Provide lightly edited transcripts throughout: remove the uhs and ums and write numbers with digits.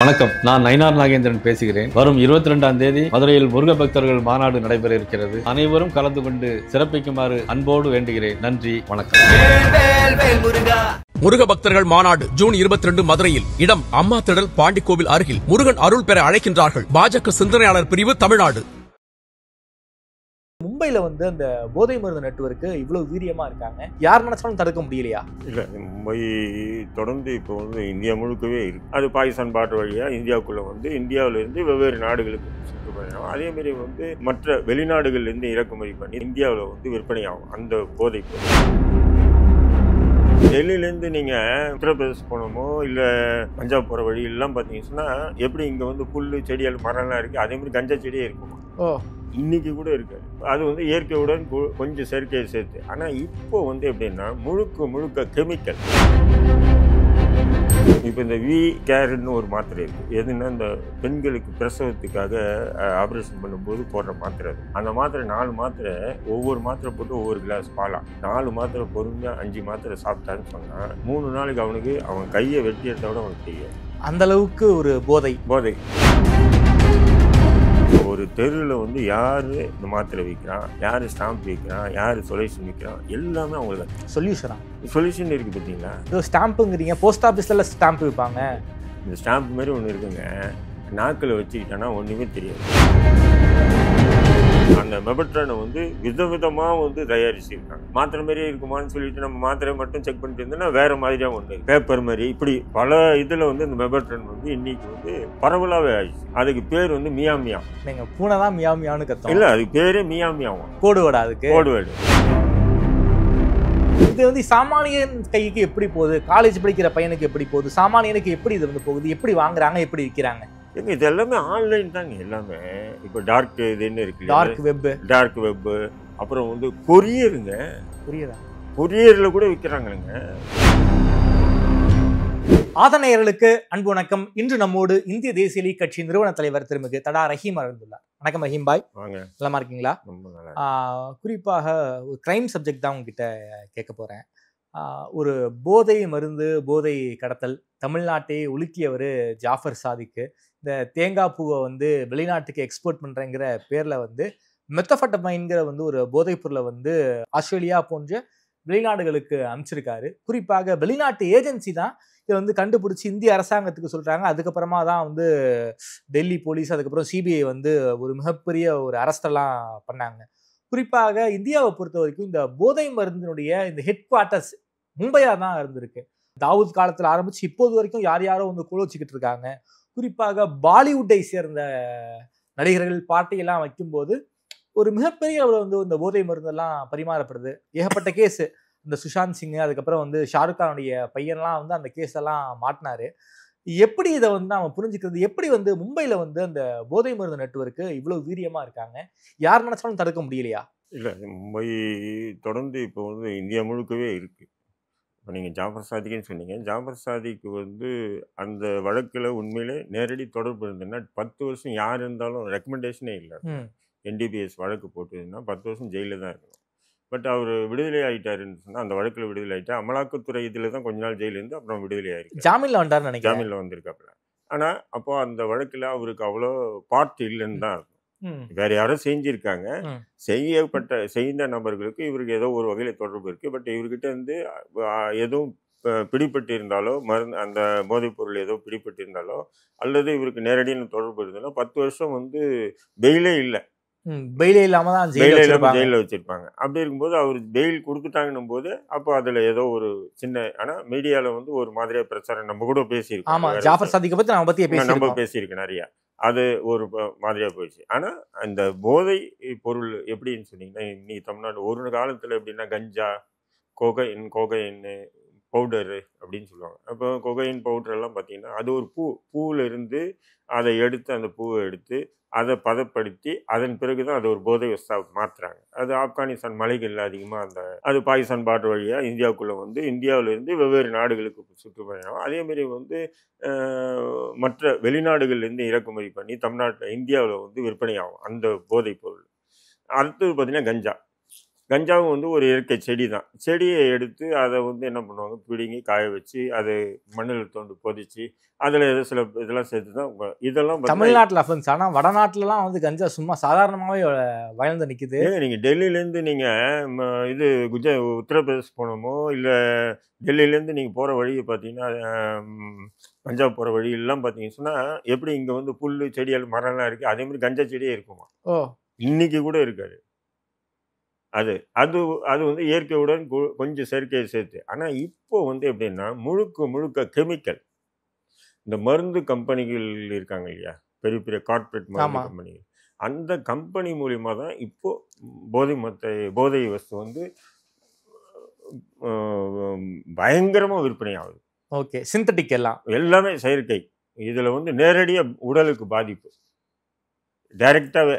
வணக்கம், நான் நயினார் நாகேந்திரன் பேசுகிறேன். வரும் 22ஆம் தேதி மதுரையில் முருக பக்தர்கள் மாநாடு நடைபெற இருக்கிறது. அனைவரும் கலந்து கொண்டு சிறப்பிக்குமாறு அன்போடு வேண்டுகிறேன். நன்றி, வணக்கம். முருக பக்தர்கள் மாநாடு ஜூன் 22 மதுரையில். இடம் அம்மா திடல், பாண்டிக்கோவில் அருகில். முருகன் அருள் பெற அழைக்கின்றார்கள். பாஜக சிந்தனையாளர் பிரிவு, தமிழ்நாடு. மும்பைல அந்த போதை மருந்து நெட்வொர்க்கு இவ்வளவு வீரியமா இருக்காங்க, யார் நினைச்சாலும் தடுக்க முடியலையா? இல்லை, மும்பை தொடர்ந்து இப்போ இந்தியா முழுக்கவே இருக்கு. அது பாகிஸ்தான் பார்டர் வழியாக இந்தியாவுக்குள்ளே இந்தியாவிலிருந்து வெவ்வேறு நாடுகளுக்கு சுற்றுப்பயணம், அதேமாரி மற்ற வெளிநாடுகள்லேருந்து இறக்குமதி பண்ணி இந்தியாவில் விற்பனையாகும் அந்த போதை பொருள். டெல்லியிலேருந்து நீங்கள் உத்தரப்பிரதேஷ் போனோமோ இல்லை பஞ்சாப் போகிற வழியெல்லாம் பார்த்தீங்கன்னா எப்படி இங்கே புல் செடிகள் மரம்லாம் இருக்குது, அதேமாதிரி கஞ்சா செடியே இருக்குமா. இன்னைக்கு கூட இருக்காது. அது இயற்கையுடன் கொஞ்சம் செயற்கையை சேர்த்து. ஆனால் இப்போ எப்படின்னா முழுக்க கெமிக்கல். இப்போ இந்த வி கேர்னு ஒரு மாத்திரை இருக்குது. எதுன்னா இந்த பெண்களுக்கு பிரசவத்துக்காக ஆப்ரேஷன் பண்ணும்போது போடுற மாத்திரை. அது அந்த மாத்திரை 4 மாத்திரை, ஒவ்வொரு மாத்திரை போட்டு ஒவ்வொரு கிளாஸ் பாலா 4 மாத்திரை பொறுமையா 5 மாத்திரை சாப்பிட்டான்னு சொன்னா 3 நாளைக்கு அவன் கையை வெட்டி எடுத்த விட அவனுக்கு தெரியாது. அந்த அளவுக்கு ஒரு போதை. ஒரு தெருவில் யாரு இந்த மாத்திரை விற்கிறான், யாரு ஸ்டாம்ப் விற்கிறான், யாரு சொல்யூஷன் விற்கிறான், எல்லாமே அவங்களுக்கு சொல்யூஷன் இருக்கு. பார்த்தீங்களா, ஸ்டாம்புங்கிறீங்க, போஸ்ட் ஆஃபீஸ்ல ஸ்டாம்ப் விற்பாங்க. இந்த ஸ்டாம்ப் மாதிரி ஒன்று இருக்குங்க, நாக்கில் வச்சுக்கிட்டேன்னா ஒன்றுமே தெரியாது. அந்த மெபட்ரானை விதவிதமாக தயாரிச்சிருக்காங்க. மாத்திரை மாதிரியே இருக்குமான்னு சொல்லிட்டு நம்ம மாத்திரை மட்டும் செக் பண்ணிட்டு இருந்தோம்னா வேற மாதிரியா பேப்பர் மாதிரி இப்படி பல இதில் இந்த மெபட்ரான் இன்னைக்கு பரவலாகவே ஆயிடுச்சு. அதுக்கு பேர் மியா. நீங்க பூனை தான் மியான்னு கத்தோம். இல்லை, அதுக்கு பேரே மியாவும். கோடு வேடா அதுக்கு? கோடு வேடு. இது சாமானியன் கைக்கு எப்படி போகுது? காலேஜ் படிக்கிற பையனுக்கு எப்படி போகுது? சாமானியனுக்கு எப்படி இது போகுது? எப்படி வாங்குறாங்க, எப்படி விற்கிறாங்க? இது எல்லாமே ஆன்லைன் தாங்க. எல்லாமே இப்போ டார்க் இதுன்னு இருக்கு, டார்க் வெப். அப்புறம் கொரியருங்க, கொரியர்ல கூட விற்கிறாங்க. ஆதனையர்களுக்கு அன்பு வணக்கம். இன்று நம்மோடு இந்திய தேசிய லீக் கட்சி நிறுவன தலைவர் திருமிகு தடா ரஹீம் அழுந்துள்ளார். வணக்கம் ரஹீம் பாய். நலமா இருக்கீங்களா? குறிப்பாக ஒரு கிரைம் சப்ஜெக்ட் தான் உங்ககிட்ட கேட்க போறேன். ஒரு போதை மருந்து, போதை கடத்தல் தமிழ்நாட்டை உலுக்கியவர் ஜாஃபர் சாதிக்கு. இந்த தேங்காய் பூவை வெளிநாட்டுக்கு எக்ஸ்போர்ட் பண்றேங்கிற பேர்ல மெத்தஃபெட்டமைன்கிற ஒரு போதைப் பொருளை ஆஸ்திரேலியா போன்ற வெளிநாடுகளுக்கு அனுப்பிச்சிருக்காரு. குறிப்பாக வெளிநாட்டு ஏஜென்சி தான் இதை கண்டுபிடிச்சி இந்திய அரசாங்கத்துக்கு சொல்றாங்க. அதுக்கப்புறமா தான் டெல்லி போலீஸ், அதுக்கப்புறம் சிபிஐ ஒரு மிகப்பெரிய ஒரு அரெஸ்டெல்லாம் பண்ணாங்க. குறிப்பாக இந்தியாவை பொறுத்த வரைக்கும் இந்த போதை மருந்தினுடைய இந்த ஹெட் குவார்ட்டர்ஸ் மும்பையா தான் இருந்திருக்கு. தாவூத் காலத்தில் ஆரம்பிச்சு இப்போது வரைக்கும் யாரோ குழு வச்சுக்கிட்டு இருக்காங்க. குறிப்பாக பாலிவுட்டை சேர்ந்த நடிகர்கள் பார்ட்டியெல்லாம் வைக்கும்போது ஒரு மிகப்பெரிய அளவில் இந்த போதை மருந்தெல்லாம் பரிமாறப்படுது. ஏகப்பட்ட கேஸு. இந்த சுஷாந்த் சிங், அதுக்கப்புறம் ஷாருக் கானுடைய பையன்லாம் அந்த கேஸ் எல்லாம் மாட்டினாரு. எப்படி இதை நாம புரிஞ்சுக்கிறது? எப்படி மும்பைல அந்த போதை மருந்து நெட்வொர்க்கு இவ்வளவு வீரியமா இருக்காங்க, யார் நினைச்சாலும் தடுக்க முடியலையா? இல்லை, மும்பை தொடர்ந்து இப்போ இந்தியா முழுக்கவே இருக்கு. இப்போ நீங்கள் ஜாஃபர் சாதிக்குன்னு சொன்னீங்க. ஜாஃபர் சாதிக்கு அந்த வழக்கில் உண்மையிலே நேரடி தொடர்பு இருந்ததுன்னா 10 வருஷம் யார் இருந்தாலும் ரெக்கமெண்டேஷனே இல்லை. NDPS வழக்கு போட்டுதுன்னா 10 வருஷம் ஜெயிலில் தான் இருக்கணும். பட் அவர் விடுதலை ஆகிட்டாருன்னு சொன்னால் அந்த வழக்கில் விடுதலை ஆகிட்டா அமலாக்கத்துறை இதில் தான் கொஞ்ச நாள் ஜெயிலிருந்து அப்புறம் விடுதலை ஆகிருக்கு. ஜாமீனில் வந்தார் நினைக்கிறேன். ஜாமீனில் வந்திருக்காப்புல. ஆனால் அப்போ அந்த வழக்கில் அவருக்கு அவ்வளோ பார்ட் இல்லைன்னு தான் இருக்கும். வேற யாரும் செஞ்சிருக்காங்க. செய்த நபர்களுக்கு இவருக்கு ஏதோ ஒரு வகையில் தொடர்பு இருக்கு. பட் இவர்கிட்ட எதுவும் பிடிபட்டு இருந்தாலோ, அந்த போதைப் பொருள் ஏதோ பிடிபட்டு இருந்தாலோ, அல்லது இவருக்கு நேரடியான தொடர்பு இருந்தாலோ 10 வருஷம் பெயிலே இல்லை. பெயிலே இல்லாம தான் ஜெயிலில் வச்சிருப்பாங்க. அப்படி இருக்கும்போது அவர் பெயில் கொடுத்துட்டாங்கன்னும் போது அப்போ அதுல ஏதோ ஒரு சின்ன, ஆனா மீடியால ஒரு மாதிரியா பிரச்சாரம் நம்ம கூட பேசியிருக்கோம். ஜாஃபர் சாதிக்கை பத்தி நம்ம பேசியிருக்கோம் நிறைய. அது ஒரு மாதிரியா போயிடுச்சு. ஆனா அந்த போதை பொருள் எப்படின்னு சொன்னீங்கன்னா, இன்னைக்கு தமிழ்நாடு ஒரு காலத்துல எப்படின்னா கஞ்சா, கொகைன் பவுடரு அப்படின்னு சொல்லுவாங்க. அப்போ கொகைன் பவுடர் எல்லாம் பார்த்தீங்கன்னா அது ஒரு பூவில் இருந்து அதை எடுத்து, அந்த பூவை எடுத்து அதை பதப்படுத்தி அதன் பிறகுதான் அது ஒரு போதை வஸ்தாக மாற்றுறாங்க. அது ஆப்கானிஸ்தான் மலைகளில் அதிகமாக அது பாகிஸ்தான் பார்டர் வழியாக இந்தியாவுக்குள்ளே இந்தியாவிலேருந்து வெவ்வேறு நாடுகளுக்கு சுற்றுப்பயணம், அதேமாரி மற்ற வெளிநாடுகள்லேருந்து இறக்குமதி பண்ணி தமிழ்நாட்டில் இந்தியாவில் விற்பனையாகும் அந்த போதைப் பொருள். அடுத்தது பார்த்தீங்கன்னா கஞ்சா. கஞ்சாவும் வந்து ஒரு இயற்கை செடி தான். செடியை எடுத்து அதை வந்து என்ன பண்ணுவாங்க, பிடுங்கி காய வச்சு அதை மண்ணில் தோண்டி பொதிச்சு அதில் ஏதோ சில இதெல்லாம் சேர்த்து தான் இதெல்லாம் தமிழ்நாட்டில் அஃபென்ஸ். ஆனால் வடநாட்டிலலாம் வந்து கஞ்சா சும்மா சாதாரணமாகவே வளர்ந்து நிற்குது. நீங்கள் டெல்லியிலேருந்து நீங்கள் இது உத்தரப்பிரதேஷ் போனோமோ இல்லை டெல்லியிலேருந்து நீங்கள் போகிற வழியை பார்த்தீங்கன்னா பஞ்சாப் போகிற வழியெல்லாம் பார்த்தீங்கன்னு சொன்னால் எப்படி இங்கே வந்து புல் செடிகள் மரம்லாம் இருக்குது, அதே மாதிரி கஞ்சா செடியே இருக்குமா. இன்னைக்கு கூட இருக்காது. அது அது அது வந்து இயற்கையுடன் கொஞ்சம் செயற்கையை சேர்த்து. ஆனால் இப்போ வந்து எப்படின்னா முழுக்க கெமிக்கல். இந்த மருந்து கம்பெனிகள் இருக்காங்க இல்லையா, பெரிய பெரிய கார்ப்பரேட் மருந்து கம்பெனிகள், அந்த கம்பெனி மூலியமாக தான் இப்போ போதை வஸ்து வந்து பயங்கரமாக விற்பனை ஆகுது. ஓகே, சிந்தட்டிக் எல்லாமே செயற்கை. இதில் வந்து நேரடியாக உடலுக்கு பாதிப்பு டைரெக்டாகவே.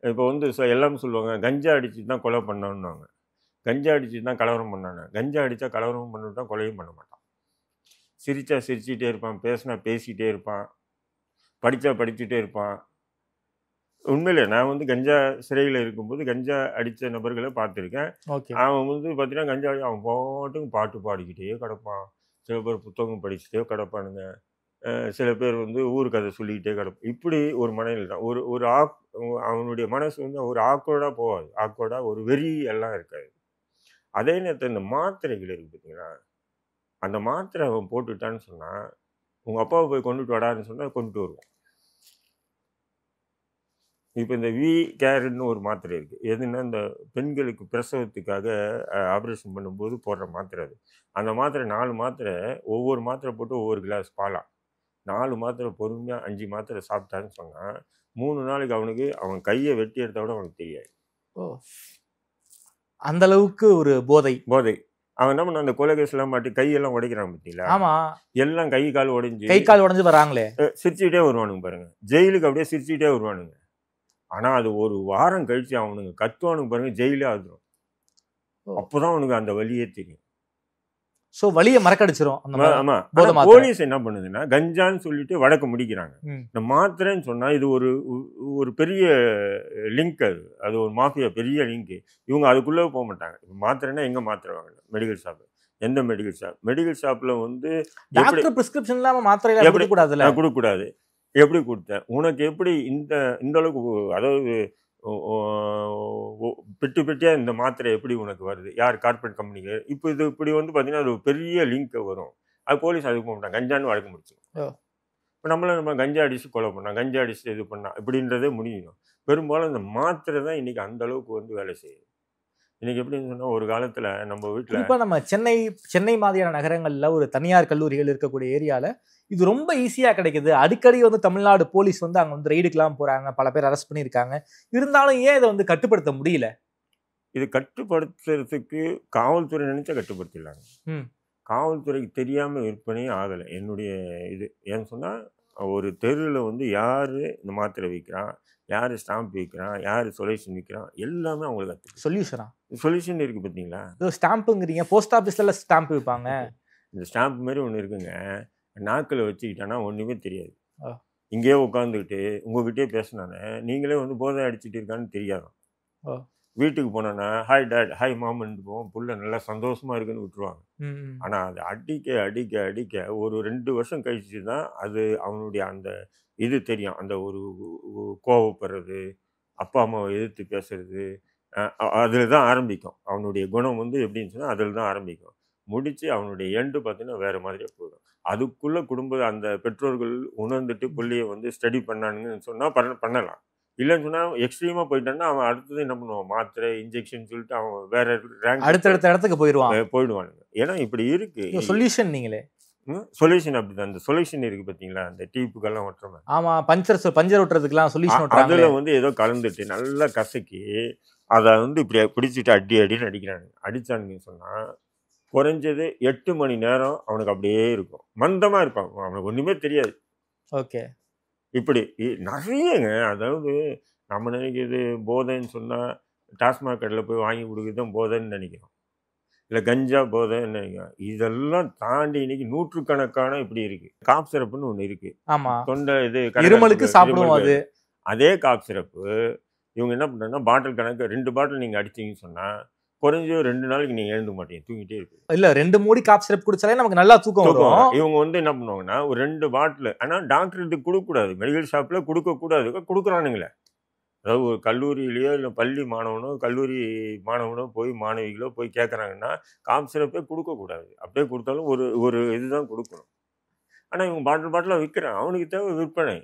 இப்போ வந்து எல்லாமே சொல்லுவாங்க கஞ்சா அடிச்சு தான் கொலை பண்ணணுன்னாங்க, கஞ்சா அடிச்சு தான் கலவரம் பண்ணாங்க. கஞ்சா அடித்தா கலவரம் பண்ணிட்டு தான் கொலையும் பண்ண மாட்டான். சிரிச்சா சிரிச்சுட்டே இருப்பான், பேசினா பேசிகிட்டே இருப்பான், படித்தா படிச்சுட்டே இருப்பான். உண்மையிலே நான் வந்து கஞ்சா சிறையில் இருக்கும்போது கஞ்சா அடித்த நபர்களை பார்த்துருக்கேன். அவன் வந்து பார்த்தீங்கன்னா கஞ்சா அவன் பாட்டுக்கு பாட்டு பாடிக்கிட்டே கிடப்பான். சில பேர் புத்தகம் படிச்சுட்டே கிடப்பானுங்க. சில பேர் வந்து ஊர் கதை சொல்லிக்கிட்டே கிடப்பான். இப்படி ஒரு மனநிலை தான். ஒரு அவனுடைய மனசு வந்து ஒரு ஆக்வர்டாக போகாது, ஆக்வர்டாக ஒரு வெறி எல்லாம் இருக்காது. அதே நேரத்தில் இந்த மாத்திரைகள் இருக்குது பார்த்தீங்களா, அந்த மாத்திரை அவன் போட்டுட்டான்னு சொன்னால் உங்கள் அப்பாவை போய் கொண்டுட்டு வடான்னு சொன்னால் கொண்டுட்டு வருவான். இப்போ இந்த வி கேர்ன்னு ஒரு மாத்திரை இருக்குது. எதுன்னா இந்த பெண்களுக்கு பிரசவத்துக்காக ஆப்ரேஷன் பண்ணும்போது போடுற மாத்திரை. அது அந்த மாத்திரை 4 மாத்திரை, ஒவ்வொரு மாத்திரை போட்டு ஒவ்வொரு கிளாஸ் பாலா 4 மாத்திரை பொறுமையாக 5 மாத்திரை சாப்பிட்டான்னு சொன்னால் 3 நாளைக்கு அவன் கையை வெட்டி எடுத்த விட அவனுக்கு தெரியாது. அந்த அளவுக்கு ஒரு போதை. அவன் என்ன பண்ண, அந்த கொலை கேஸ்லாம் மாட்டி கையெல்லாம் உடைக்கிறான் பார்த்தீங்களா. ஆமாம், எல்லாம் கை கால் உடைஞ்சு வராங்களே, சிரிச்சுக்கிட்டே வருவானுங்க பாருங்க. ஜெயிலுக்கு அப்படியே சிரிச்சுக்கிட்டே வருவானுங்க. ஆனால் அது ஒரு வாரம் கழிச்சு அவனுங்க கத்துவானுங்க பாருங்க, ஜெயிலே ஆகுதுரும். அப்போதான் அவனுக்கு அந்த வலியே தெரியும். ஸோ வலியை மறக்கடிச்சிரும். ஆமாம், போலீஸ் என்ன பண்ணுதுன்னா கஞ்சான்னு சொல்லிட்டு வழக்கு முடிக்கிறாங்க. இந்த மாத்திரைன்னு சொன்னால் இது ஒரு பெரிய லிங்க். அது ஒரு மாஃபியா பெரிய லிங்க். இவங்க அதுக்குள்ளே போக மாட்டாங்க. இப்போ மாத்திரைன்னா எங்கே மாத்திரை வாங்கணும், மெடிக்கல் ஷாப். எந்த மெடிக்கல் ஷாப்பில் வந்து டாக்டர் பிரிஸ்கிரிப்ஷன் இல்லாமல் மாத்திரை கொடுக்கக்கூடாது. எப்படி கொடுத்தேன் உனக்கு, எப்படி இந்த அளவுக்கு, அதாவது பெட்டியாக இந்த மாத்திரை எப்படி உனக்கு வருது, யார் கார்பரேட் கம்பெனிக்கு. இப்போ இது இப்படி வந்து பார்த்தீங்கன்னா அது ஒரு பெரிய லிங்க் வரும். அது போலீஸ் அதுக்கு போக மாட்டாங்க, கஞ்சான்னு வழக்கு முடிச்சிடும். இப்போ நம்ம கஞ்சா அடிச்சு கொலை பண்ணோம், கஞ்சா அடிச்சு இது பண்ணா இப்படின்றதே முடியும். பெரும்பாலும் இந்த மாத்திரை தான் இன்னைக்கு அந்த அளவுக்கு வந்து வேலை செய்யுது. இன்னைக்கு எப்படின்னு சொன்னால் ஒரு காலத்தில் நம்ம வீட்டில் இப்போ நம்ம சென்னை மாதிரியான நகரங்களில் ஒரு தனியார் கல்லூரிகள் இருக்கக்கூடிய ஏரியாவில் இது ரொம்ப ஈஸியாக கிடைக்குது. அடிக்கடி வந்து தமிழ்நாடு போலீஸ் வந்து அங்கே வந்து ரெய்டுக்கெலாம் போகிறாங்க, பல பேர் அரெஸ்ட் பண்ணியிருக்காங்க. இருந்தாலும் ஏன் இதை வந்து கட்டுப்படுத்த முடியல? இது கட்டுப்படுத்துறதுக்கு காவல்துறை நினைச்சா கட்டுப்படுத்திடலாங்க. காவல்துறைக்கு தெரியாமல் விற்பனையும் ஆகலை என்னுடைய இது. ஏன்னு சொன்னால் ஒரு தெருவில் வந்து யார் இந்த மாத்திரை விற்கிறான், யார் ஸ்டாம்ப் விற்கிறான், யார் சொல்யூஷன் விற்கிறான், எல்லாமே அவங்களுக்கு சொல்யூஷன் இருக்குது. பார்த்தீங்களா, ஸ்டாம்புங்கிறீங்க, போஸ்ட் ஆஃபீஸில் ஸ்டாம்ப் விற்பாங்க. இந்த ஸ்டாம்ப் மாதிரி ஒன்று இருக்குங்க, நாக்கில் வச்சுக்கிட்டானா ஒன்றுமே தெரியாது. இங்கேயே உட்காந்துக்கிட்டு உங்ககிட்டயே பேசினானே நீங்களே வந்து போதை அடிச்சுட்டு இருக்கான்னு தெரியாதான். வீட்டுக்கு போனானா ஹாய் டேட், ஹாய் மாமன்ட்டு போவோம், புள்ள நல்லா சந்தோஷமா இருக்குன்னு விட்டுருவாங்க. ஆனால் அது அடிக்க ஒரு 2 வருஷம் கழிச்சு தான் அது அவனுடைய அந்த இது தெரியும். அந்த ஒரு கோவப்படுறது, அப்பா அம்மாவை எதிர்த்து பேசுறது, அதில் தான் ஆரம்பிக்கும். அவனுடைய குணம் வந்து எப்படின்னு சொன்னால் அதில் தான் ஆரம்பிக்கும். முடித்து அவனுடைய எண்டு பார்த்தீங்கன்னா வேறு மாதிரியே போயிடும். அதுக்குள்ளே அந்த பெற்றோர்கள் உணர்ந்துட்டு பிள்ளையை வந்து ஸ்டடி பண்ணானுங்கன்னு சொன்னால் பண்ணலாம். இல்லைன்னு சொன்னால் எக்ஸ்ட்ரீமாக போயிட்டான்னா அவன் அடுத்தது என்ன பண்ணுவான், மாத்திரை இன்ஜெக்ஷன் சொல்லிட்டு அவன் வேற ரேங்க் அடுத்தடுத்த இடத்துக்கு போயிடுவானுங்க. ஏன்னா இப்படி இருக்கு சொல்யூஷன். நீங்களே சொல்யூஷன் அப்படிதான். அந்த சொல்யூஷன் இருக்கு பார்த்தீங்களா, அந்த டீப்புக்கெல்லாம் ஒட்டுறோம். ஆமாம், பஞ்சர் ஒட்டுறதுக்கெல்லாம் சொல்யூஷன். அதில் வந்து ஏதோ கலந்துட்டு நல்லா கசக்கி அதை வந்து இப்படி பிடிச்சிட்டு அடின்னு அடிச்சானுங்கன்னு சொன்னால் குறைஞ்சது 8 மணி நேரம் அவனுக்கு அப்படியே இருக்கும், மந்தமாக இருப்பான், அவனுக்கு ஒன்றுமே தெரியாது. ஓகே, இப்படி நிறையங்க. அதாவது நம்ம நினைக்கிறது போதைன்னு சொன்னால் டாஸ்மாக் கடையில் போய் வாங்கி கொடுக்குறதும் போதைன்னு நினைக்கிறோம், இல்லை கஞ்சா போதைன்னு நினைக்கிறோம். இதெல்லாம் தாண்டி இன்னைக்கு 100கணக்கான இப்படி இருக்கு. காப் சிரப்புன்னு ஒன்று இருக்கு. ஆமாம், தொண்டை இது இருமலுக்கு சாப்பிடுவோம். அது அதே காப் சிரப்பு இவங்க என்ன பண்ணுறாங்கன்னா பாட்டில் கணக்கு 2 பாட்டில் நீங்கள் அடிச்சிங்கன்னு சொன்னால் குறைஞ்ச 2 நாளைக்கு நீங்கள் எழுத மாட்டீங்க, தூங்கிட்டே இருப்பீங்க. இல்ல 2 மூடி காப் சிரப் குடிச்சாலே நமக்கு நல்லா தூக்கம் வரும். இவங்க வந்து என்ன பண்ணுவாங்கன்னா ஒரு 2 பாட்டில், ஆனால் டாக்டர் இது கொடுக்கக்கூடாது, மெடிக்கல் ஷாப்பில் கொடுக்கக்கூடாது, கொடுக்குறானுங்களே. அதாவது ஒரு கல்லூரியிலேயோ இல்லை பள்ளி மாணவனோ கல்லூரி மாணவனோ போய் மாணவிகளோ போய் கேட்குறாங்கன்னா காப் சிரப்பே கொடுக்கக்கூடாது. அப்படியே கொடுத்தாலும் ஒரு ஒரு இதுதான் கொடுக்கணும். ஆனால் இவங்க பாட்டிலாக விற்கிறான், அவனுக்கு தேவை விற்பனை.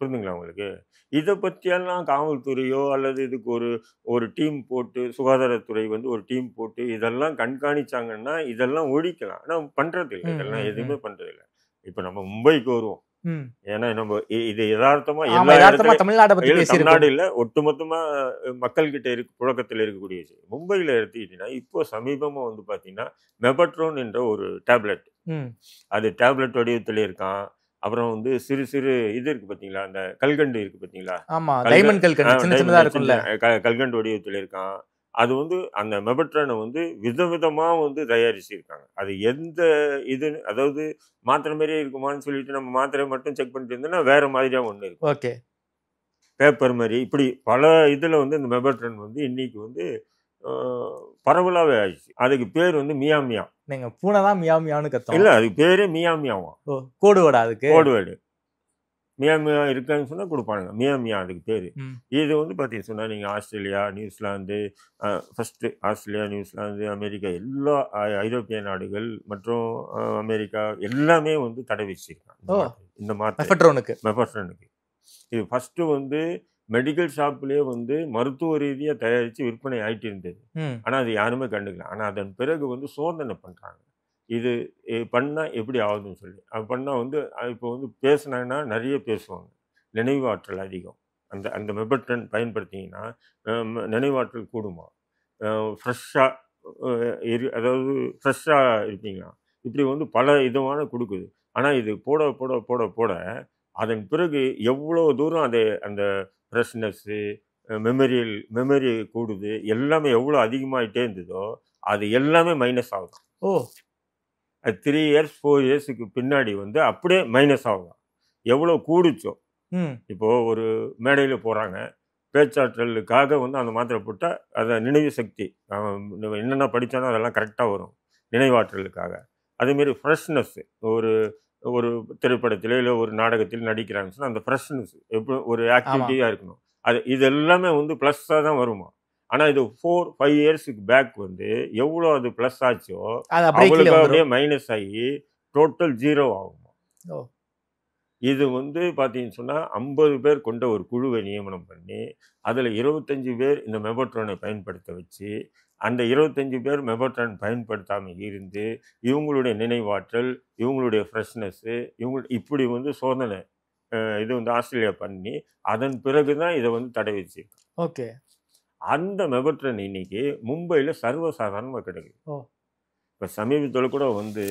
புரிந்துங்களா உங்களுக்கு? இதை பற்றியெல்லாம் காவல்துறையோ அல்லது இதுக்கு ஒரு டீம் போட்டு, சுகாதாரத்துறை வந்து ஒரு டீம் போட்டு இதெல்லாம் கண்காணிச்சாங்கன்னா இதெல்லாம் ஒழிக்கலாம். ஆனால் பண்ணுறது இல்லை, இதெல்லாம் எதுவுமே பண்ணுறது இல்லை. இப்போ நம்ம மும்பைக்கு வருவோம். ஏன்னா நம்ம இது யதார்த்தமா தமிழ்நாடு இல்லை, ஒட்டுமொத்தமா மக்கள் கிட்ட புழக்கத்தில் இருக்கக்கூடிய விஷயம். மும்பையில எடுத்துக்கிட்டீங்கன்னா இப்போ சமீபமா வந்து பாத்தீங்கன்னா மெபட்ரோன் என்ற ஒரு டேப்லெட், அது டேப்லெட் வடிவத்தில் இருக்கான். அப்புறம் வந்து சிறு சிறு இது இருக்கு பாத்தீங்களா, அந்த கல்கண்டு இருக்கு பாத்தீங்களா, கல்கண்டு வடிவத்தில் இருக்கான். அது வந்து அந்த மெபட்ரானை வந்து விதவிதமா வந்து தயாரிச்சிருக்காங்க. அது எந்த இது, அதாவது மாத்திரை மாதிரியே இருக்குமான்னு சொல்லிட்டு நம்ம மாத்திரை மட்டும் செக் பண்ணிட்டு இருந்தோம்னா வேற மாதிரியா ஒண்ணு இருக்கு. ஓகே, பேப்பர் மாதிரி இப்படி பல இதுல வந்து இந்த மெபட்ரான் வந்து இன்னைக்கு வந்து பரவலாவே ஆயிடுச்சு. அதுக்கு பேர் வந்து மியா மியா. நீங்க பூனை தான் மியா மியான்னு கத்தோம். இல்ல, அதுக்கு பேரே மியா மியாவா, கோடு வேர்டா அதுக்கு? கோடு வேர்டு. மியா மியா இருக்குன்னு சொன்னா கொடுப்பானுங்க, மியா மியா அதுக்கு பேரு. இது வந்து பாத்தீங்கன்னா சொன்னா நீங்க Australia, New Zealand, first Australia, New Zealand, America, எல்லா ஐரோப்பிய நாடுகள் மற்றும் அமெரிக்கா எல்லாமே வந்து தடை வச்சிருக்காங்க இந்த மெபட்ரானுக்கு. இது ஃபர்ஸ்ட் வந்து மெடிக்கல் ஷாப்லயே வந்து மருத்துவ ரீதியா தயாரிச்சு விற்பனை ஆயிட்டு இருந்தது. ஆனா அது யாருமே கண்டுக்கல. ஆனா அதன் பிறகு வந்து சோதனை பண்றாங்க, இது பண்ணா எப்படி ஆகுதுன்னு சொல்லி. அது பண்ணா வந்து இப்போ வந்து பேசினாங்கன்னா நிறைய பேசுவாங்க, நினைவாற்றல் அதிகம். அந்த மெபட்ரான் பயன்படுத்திங்கன்னா நினைவாற்றல் கூடுமா, அதாவது ஃப்ரெஷ்ஷாக இருப்பீங்களா, இப்படி வந்து பல விதமான கொடுக்குது. ஆனால் இது போட போட போட போட அதன் பிறகு எவ்வளோ தூரம் அந்த ஃப்ரெஷ்னஸ்ஸு, மெமரி கூடுது, எல்லாமே எவ்வளோ அதிகமாகிட்டே இருந்ததோ அது எல்லாமே மைனஸ் ஆகும். அது 3 years 4 yearsக்கு பின்னாடி வந்து அப்படியே மைனஸ் ஆகும். எவ்வளோ கூடுச்சோ, இப்போ ஒரு மேடையில் போகிறாங்க, பேச்சாற்றலுக்காக வந்து அந்த மாத்திரை போட்டால் அதை நினைவு சக்தி என்னென்ன படித்தானோ அதெல்லாம் கரெக்டாக வரும் நினைவாற்றலுக்காக. அதேமாரி ஃப்ரெஷ்னஸ், ஒரு திரைப்படத்திலே இல்லை ஒரு நாடகத்தில் நடிக்கிறாங்கன்னு சொன்னால் அந்த ஃப்ரெஷ்னஸ் எப்படி ஒரு ஆக்டிவிட்டியாக இருக்கணும். இது எல்லாமே வந்து ப்ளஸ்ஸாக தான் வருமா. ஆனால் இது 4-5 yearsக்கு பேக் வந்து எவ்வளோ அது ப்ளஸ் ஆச்சோ அவ்வளோக்கு அப்படியே மைனஸ் ஆகி டோட்டல் 0 ஆகுமா. இது வந்து பார்த்தீங்கன்னு சொன்னால் 50 பேர் கொண்ட ஒரு குழுவை நியமனம் பண்ணி அதில் 25 பேர் இந்த மெபட்ரானை பயன்படுத்த வச்சு, அந்த 25 பேர் மெபட்ரான் பயன்படுத்தாமல் இருந்து இவங்களுடைய நினைவாற்றல், இவங்களுடைய ஃப்ரெஷ்னஸ்ஸு, இப்படி வந்து சோதனை இது வந்து ஆஸ்திரேலியா பண்ணி அதன் பிறகு தான் இதை வந்து தடை வச்சு. ஓகே, அந்த மெபட்ரான் இன்னைக்கு மும்பையில் சர்வசாதாரணமாக கிடைக்குது. இப்போ சமீபத்தில் கூட வந்து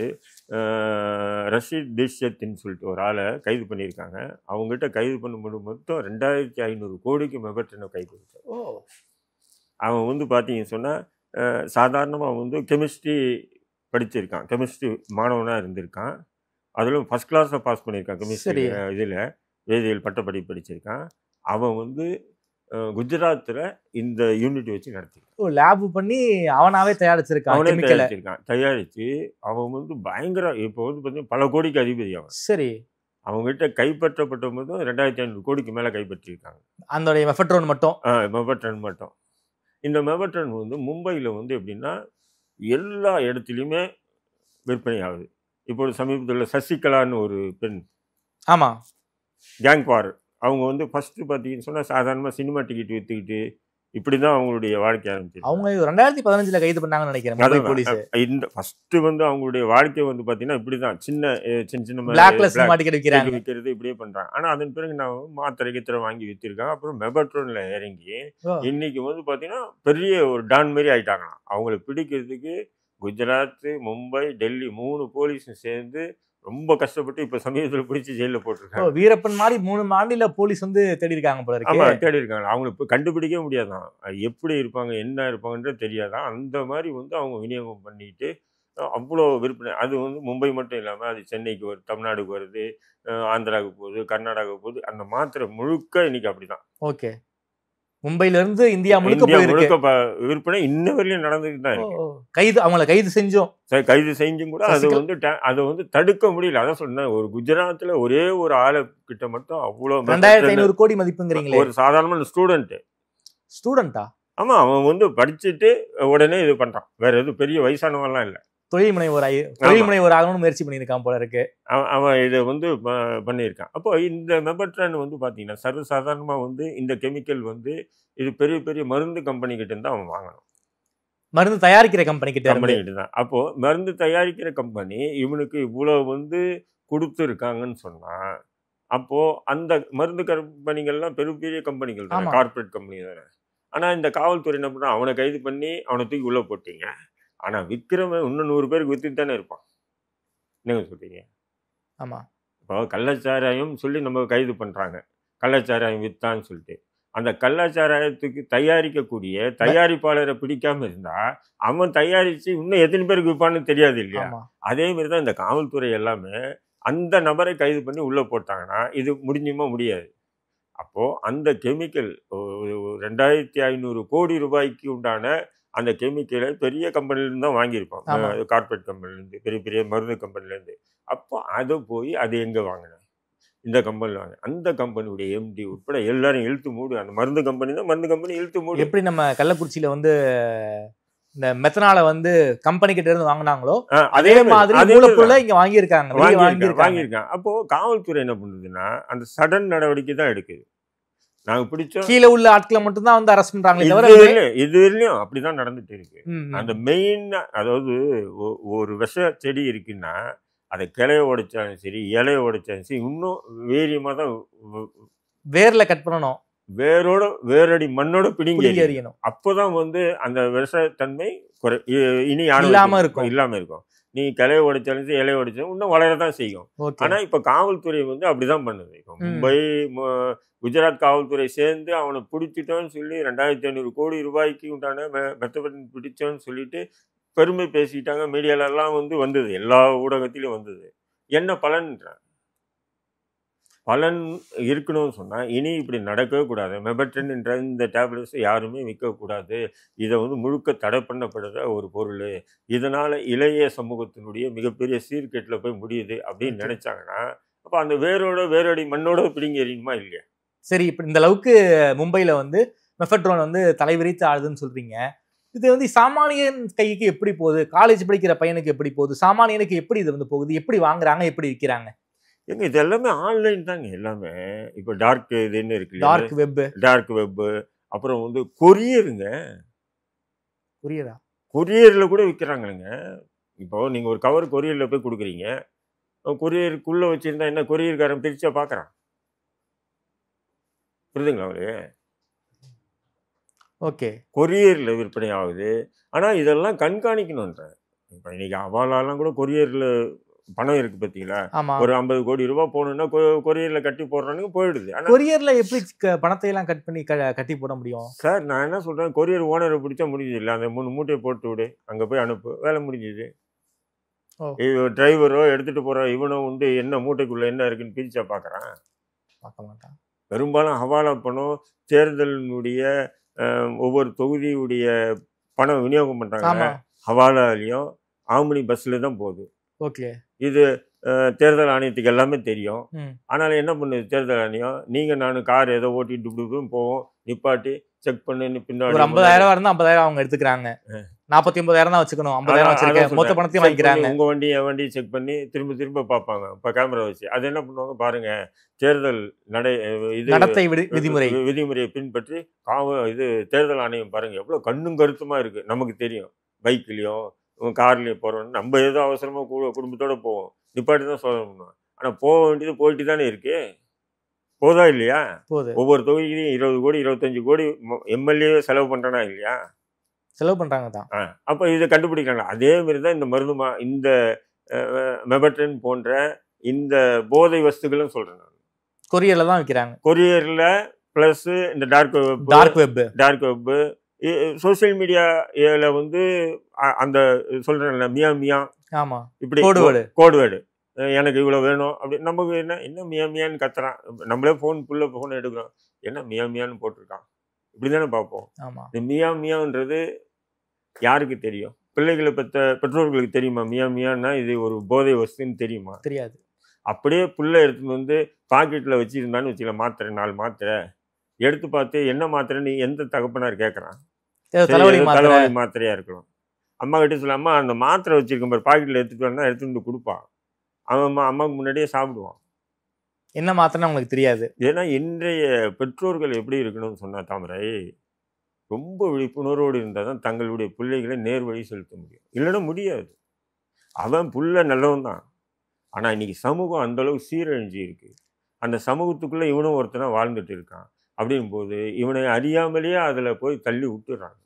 ரஷீத் தீட்சத்ன்னு சொல்லிட்டு ஒரு ஆளை கைது பண்ணியிருக்காங்க. அவங்ககிட்ட கைது பண்ணும்போது மொத்தம் 2500 கோடிக்கு மெபட்ரானை கைப்பற்றார். அவன் வந்து பார்த்தீங்கன்னு சொன்னால் சாதாரணமாக வந்து கெமிஸ்ட்ரி படிச்சிருக்கான், கெமிஸ்ட்ரி மாணவனாக இருந்திருக்கான். அதிலும் ஃபஸ்ட் கிளாஸில் பாஸ் பண்ணியிருக்கான் கெமிஸ்ட்ரி இதில், வேதியியல் பட்டப்படி படிச்சிருக்கான். அவன் வந்து குஜராத்தில் இந்த யூனிட் வச்சு நடத்திருக்கான். லேப் பண்ணி அவனாவே தயாரிச்சிருக்கான், தயாரித்து அவன் வந்து பயங்கர இப்போ வந்து பார்த்தீங்கன்னா பல கோடிக்கு அதிபதி அவன். சரி, அவங்ககிட்ட கைப்பற்றப்பட்ட போதும் 2500 கோடிக்கு மேலே கைப்பற்றிருக்காங்க அந்த மெபட்ரான் மட்டும். இந்த மெபட்ரான் வந்து மும்பையில் வந்து எப்படின்னா எல்லா இடத்துலையுமே விற்பனை ஆகுது. இப்போது சமீபத்தில் சசிகலான்னு ஒரு பெண், ஆமாம், கேங் வார், அவங்க வந்து ஃபஸ்ட்டு பார்த்தீங்கன்னு சொன்னால் சாதாரணமாக சினிமா டிக்கெட் விற்றுக்கிட்டு இப்படி தான் அவங்களுடைய வாழ்க்கை ஆரம்பிச்சு. அவங்க 2015 கைது பண்ணாங்கன்னு நினைக்கிறேன். இந்த ஃபஸ்ட்டு வந்து அவங்களுடைய வாழ்க்கை வந்து பார்த்தீங்கன்னா இப்படி தான் சின்ன விற்கிறது இப்படியே பண்ணுறாங்க. ஆனால் அதன் பிறகு நான் மாத்திரை கித்திரை வாங்கி விற்றுருக்காங்க. அப்புறம் மெபட்ரானில் இறங்கி இன்னைக்கு வந்து பார்த்தீங்கன்னா பெரிய ஒரு டான் மாதிரி ஆகிட்டாங்களாம். அவங்களை பிடிக்கிறதுக்கு குஜராத், மும்பை, டெல்லி 3 போலீஸும் சேர்ந்து ரொம்ப கஷ்டப்பட்டு இப்போ சமீபத்தில் பிடிச்சி ஜெயிலில் போட்டிருக்காங்க. வீரப்பன் மாதிரி 3 மாநில போலீஸ் வந்து தேடி இருக்காங்க போல இருக்கு. ஆமாம், தேடி இருக்காங்க. அவங்களை இப்போ கண்டுபிடிக்கவே முடியாதான், எப்படி இருப்பாங்க என்ன இருப்பாங்கன்றது தெரியாதான். அந்த மாதிரி வந்து அவங்க விநியோகம் பண்ணிட்டு அவ்வளோ விற்பனை. அது வந்து மும்பை மட்டும் இல்லாமல் அது சென்னைக்கு வருது, தமிழ்நாடுக்கு வருது, ஆந்திராவுக்கு போகுது, கர்நாடகாவுக்கு போகுது. அந்த மாத்திரை முழுக்க இன்னைக்கு அப்படி தான். ஓகே, மும்பைல இருந்து இந்தியா முழுக்க போயிருக்கு விற்பனை இன்ன வரையிலும் நடந்துட்டு தான் இருக்கு. அவங்கள கைது செஞ்சும் கூட அதை வந்து தடுக்க முடியல. அதான் சொன்னேன், ஒரு குஜராத்ல ஒரே ஒரு ஆளு கிட்ட மட்டும் அவ்வளவு 2500 கோடி மதிப்புங்கிறீங்களே. ஒரு சாதாரண ஸ்டூடெண்டா? ஆமா, அவன் வந்து படிச்சுட்டு உடனே இது பண்றான். வேற எதுவும் பெரிய வயசானவெல்லாம் இல்ல. தொழில் முனைவர் ஆகணும்னு முயற்சி பண்ணியிருக்கான் போல இருக்கு. அவன் இதை வந்து பண்ணியிருக்கான். அப்போ இந்த மெபட்ரான் வந்து பாத்தீங்கன்னா சர்வசாதாரணமா வந்து இந்த கெமிக்கல் வந்து இது பெரிய பெரிய மருந்து கம்பெனி கிட்ட இருந்து அவன் வாங்கணும். மருந்து தயாரிக்கிற கம்பெனி கிட்ட தான். அப்போ மருந்து தயாரிக்கிற கம்பெனி இவனுக்கு இவ்வளவு வந்து கொடுத்துருக்காங்கன்னு சொன்னா, அப்போ அந்த மருந்து கம்பெனிகள்லாம் பெரிய பெரிய கம்பெனிகள் தானே, கார்பரேட் கம்பெனி தானே. ஆனா இந்த காவல்துறை என்ன பண்ணா, அவனை கைது பண்ணி அவனை தூக்கி உள்ள போட்டீங்க. ஆனா விற்கிறவன் இன்னும் 100 பேருக்கு வித்துட்டு தானே இருப்பான். என்னங்க சொல்றீங்க? ஆமா, இப்போ கள்ளச்சாராயம் சொல்லி நம்ம கைது பண்றாங்க, கள்ளச்சாராயம் வித்தான்னு சொல்லிட்டு. அந்த கள்ளச்சாராயத்துக்கு தயாரிக்கக்கூடிய தயாரிப்பாளரை பிடிக்காம இருந்தா அவன் தயாரிச்சு இன்னும் எத்தனை பேருக்கு விற்பான்னு தெரியாது இல்லையா? அதே மாதிரிதான் இந்த காவல்துறை எல்லாமே அந்த நபரை கைது பண்ணி உள்ள போட்டாங்கன்னா இது முடிஞ்சுமா முடியாது. அப்போ அந்த கெமிக்கல் 2500 கோடி ரூபாய்க்கு உண்டான அந்த கெமிக்கலை பெரிய கம்பெனிலேருந்து தான் வாங்கியிருப்பான், கார்பரேட் கம்பெனிலேருந்து, பெரிய பெரிய மருந்து கம்பெனிலேருந்து. அப்போ அதை போய் அது எங்கே வாங்கினேன்? இந்த கம்பெனியில் வாங்க. அந்த கம்பெனியுடைய எம்டி உட்பட எல்லாரும் இழுத்து மூடு. அந்த மருந்து கம்பெனி தான், மருந்து கம்பெனி இழுத்து மூடு. எப்படி நம்ம கள்ளக்குறிச்சியில் வந்து இந்த மெத்தனாலை வந்து கம்பெனி கிட்ட இருந்து வாங்கினாங்களோ அதே மாதிரி மூலப்பொருளை இங்க வாங்கியிருக்காங்க. அப்போ காவல்துறை என்ன பண்ணுதுன்னா அந்த சடன் நடவடிக்கை தான் எடுக்குது. நாங்க பிடிச்சோம் கீழே உள்ள ஆட்களை மட்டும் தான் வந்து அரெஸ்ட் பண்றாங்களே தவிர இதுவரையிலும் அப்படிதான் நடந்துட்டு இருக்கு. அந்த மெயின், அதாவது ஒரு விஷ செடி இருக்குன்னா அதை கிளைய உடைச்சாலும் சரி, இலைய உடைச்சாலும் சரி, இன்னும் வீரியமா தான் வேர்ல கட் பண்ணணும், வேரடி மண்ணோட பிடிங்கி எறியணும். அப்போதான் வந்து அந்த விஷத்தன்மை இனி இல்லாம இருக்கும். நீ கிளைய உடைச்சாலும் சரி, இலைய உடைச்சாலும் இன்னும் வளரதான் செய்யும். ஆனா இப்ப காவல்துறை வந்து அப்படிதான் பண்ணுது. இப்போ மும்பை, குஜராத் காவல்துறை சேர்ந்து அவனை பிடிச்சிட்டோன்னு சொல்லி 2500 கோடி ரூபாய்க்கு உண்டான மெத்தபட்டன் பிடிச்சோன்னு சொல்லிட்டு பெருமை பேசிட்டாங்க. மீடியாலெல்லாம் வந்து வந்தது, எல்லா ஊடகத்திலும் வந்தது. என்ன பலன் இருக்கணும்னு சொன்னா இனி இப்படி நடக்கவே கூடாது. மெபட்ரின் என்ற இந்த டேப்லெட்ஸ் யாருமே விற்கக்கூடாது. இதை வந்து முழுக்க தடை பண்ணப்படுற ஒரு பொருள். இதனால இளைய சமூகத்தினுடைய மிகப்பெரிய சீர்கேட்டில் போய் முடியுது அப்படின்னு நினைச்சாங்கன்னா அப்போ அந்த வேரோடி மண்ணோட பிடிங்கி எறியுமா இல்லையா? சரி, இப்ப இந்த அளவுக்கு மும்பைல வந்து மெஃபட்ரான் வந்து தலைவிரித்து ஆடுதுன்னு சொல்றீங்க. இது வந்து சாமானியன் கைக்கு எப்படி போகுது? காலேஜ் படிக்கிற பையனுக்கு எப்படி போகுது? சாமானியனுக்கு எப்படி இது வந்து போகுது? எப்படி வாங்குறாங்க, எப்படி விற்கிறாங்க? எங்க இது எல்லாமே ஆன்லைன் தாங்க எல்லாமே. இப்போ டார்க் இதுன்னு இருக்கு, டார்க் வெப். அப்புறம் வந்து கொரியர்ல கூட விற்கிறாங்க. இப்போ நீங்க ஒரு கவர் கொரியர்ல போய் கொடுக்குறீங்க, கொரியருக்குள்ள வச்சிருந்தா என்ன கொரியர்காரன் பிரிச்சா பாக்குறான், புரியுதுங்களா அவரு? ஓகே, கொரியர்ல விற்பனை ஆகுது. ஆனா இதெல்லாம் கண்காணிக்கணும்ன்ற. இப்ப இன்னைக்கு அவாலாலாம் கூட கொரியர்ல பணம் இருக்கு பார்த்தீங்களா? ஒரு 50 கோடி ரூபாய் போகணும்னா கொரியர்ல கட்டி போடுறானுங்க, போயிடுது. கொரியர்ல எப்படி பணத்தை எல்லாம் கட்டி போட முடியும் சார்? நான் என்ன சொல்றேன், கொரியர் ஓனரை பிடிச்சா முடிஞ்சது இல்லை, அந்த 3 மூட்டையை போட்டு விடு, அங்க போய் அனுப்பு, வேலை முடிஞ்சுது. டிரைவரோ எடுத்துட்டு போற இவனோ வந்து என்ன மூட்டைக்குள்ள என்ன இருக்குன்னு பிரிச்சா பார்க்க மாட்டான். பெரும்பாலும் ஹவாலா பணம் தேர்தலினுடைய ஒவ்வொரு தொகுதியுடைய பணம் விநியோகம் பண்றாங்க, ஹவாலாலையும் ஆம்னி பஸ்ல தான் போகுது. ஓகே, இது தேர்தல் ஆணையத்துக்கு எல்லாமே தெரியும். ஆனாலும் என்ன பண்ணுது தேர்தல் ஆணையம், நீங்க நானும் கார் ஏதோ ஓட்டிட்டு போவோம், நிப்பாட்டி செக் பண்ணு, பின்னாடி 50,000 இருந்தா 50,000 அவங்க எடுத்துக்கிறாங்க, 49,000 தான் வச்சுக்கணும், 50,000 வச்சிருக்கேன், மொத்த பணத்தையும் வாங்கிக்கிறாங்க. உங்க வண்டி என் வண்டி செக் பண்ணி திரும்ப பார்ப்பாங்க இப்ப கேமரா வச்சு. அது என்ன பண்ணுவாங்க பாருங்க, தேர்தல் நடத்தை விதிமுறையை பின்பற்றி இது தேர்தல் ஆணையம் பாருங்க எவ்வளவு கண்ணும் கருத்துமா இருக்கு. நமக்கு தெரியும், பைக்லயும் கார்லயும் போறோம்னு நம்ம ஏதோ அவசரமா குடும்பத்தோட போவோம், நிப்பாட்டி தான் சோதனை பண்ணுவோம். ஆனா போக வேண்டியது போயிட்டு தானே இருக்கு, போதா இல்லையா? ஒவ்வொரு தொகுதியிலையும் 20 கோடி 25 கோடி எம்எல்ஏ செலவு பண்றானா இல்லையா? செலவு பண்றாங்க தான். அப்ப இதை கண்டுபிடிக்கிறாங்க. அதே மாதிரிதான் இந்த இந்த மெபட்ரின் போன்ற இந்த போதை வஸ்துகளும் சொல்றேன் நான். கொரியர்ல தான் விற்கிறாங்க. கொரியர்ல பிளஸ் இந்த டார்க் வெப் சோசியல் மீடியால வந்து அந்த சொல்றேன் மியா இப்படி கோடுவேடு எனக்கு இவ்வளவு வேணும் அப்படி. நமக்கு என்ன மியான்னு கத்துறான், நம்மளே போன் எடுக்கிறோம், என்ன மியான்னு போட்டிருக்கான், இப்படிதானே பார்ப்போம். ஆமா. இந்த மியா மியான்றது யாருக்கு தெரியும்? பிள்ளைகளை பெற்றோர்களுக்கு தெரியுமா? மியா மியான்னா இது ஒரு போதை வஸ்துன்னு தெரியுமா? தெரியாது. அப்படியே புள்ள எடுத்துன்னு வந்து பாக்கெட்ல வச்சிருந்தான்னு வச்சுக்கல, மாத்திரை 4 மாத்திரை எடுத்து பார்த்து என்ன மாத்திரைன்னு எந்த தகப்பனார் கேட்கறான்? தலைவலி மாத்திரையா இருக்கலாம். அம்மா கிட்ட சொல்லாம அந்த மாத்திரை வச்சிருக்க பாரு, பாக்கெட்ல எடுத்துட்டு வந்தா எடுத்துட்டு வந்து கொடுப்பான். அவன் அம்மாவுக்கு முன்னாடியே சாப்பிடுவான். என்ன மாத்திரைன்னு உங்களுக்கு தெரியாது. ஏன்னா இன்றைய பெற்றோர்கள் எப்படி இருக்கணும்னு சொன்னா தாமரை, ரொம்ப விழிப்புணர்வோடு இருந்தால் தான் தங்களுடைய பிள்ளைகளை நேர் வழி செலுத்த முடியும். இல்லைன்னா முடியாது. அவன் புள்ள நல்லவன் தான், ஆனால் இன்னைக்கு சமூகம் அந்த அளவுக்கு சீரழிஞ்சு இருக்கு. அந்த சமூகத்துக்குள்ள இவனும் ஒருத்தனா வாழ்ந்துட்டு இருக்கான். அப்படின் போது இவனை அறியாமலேயே அதில் போய் தள்ளி விட்டுறாங்க.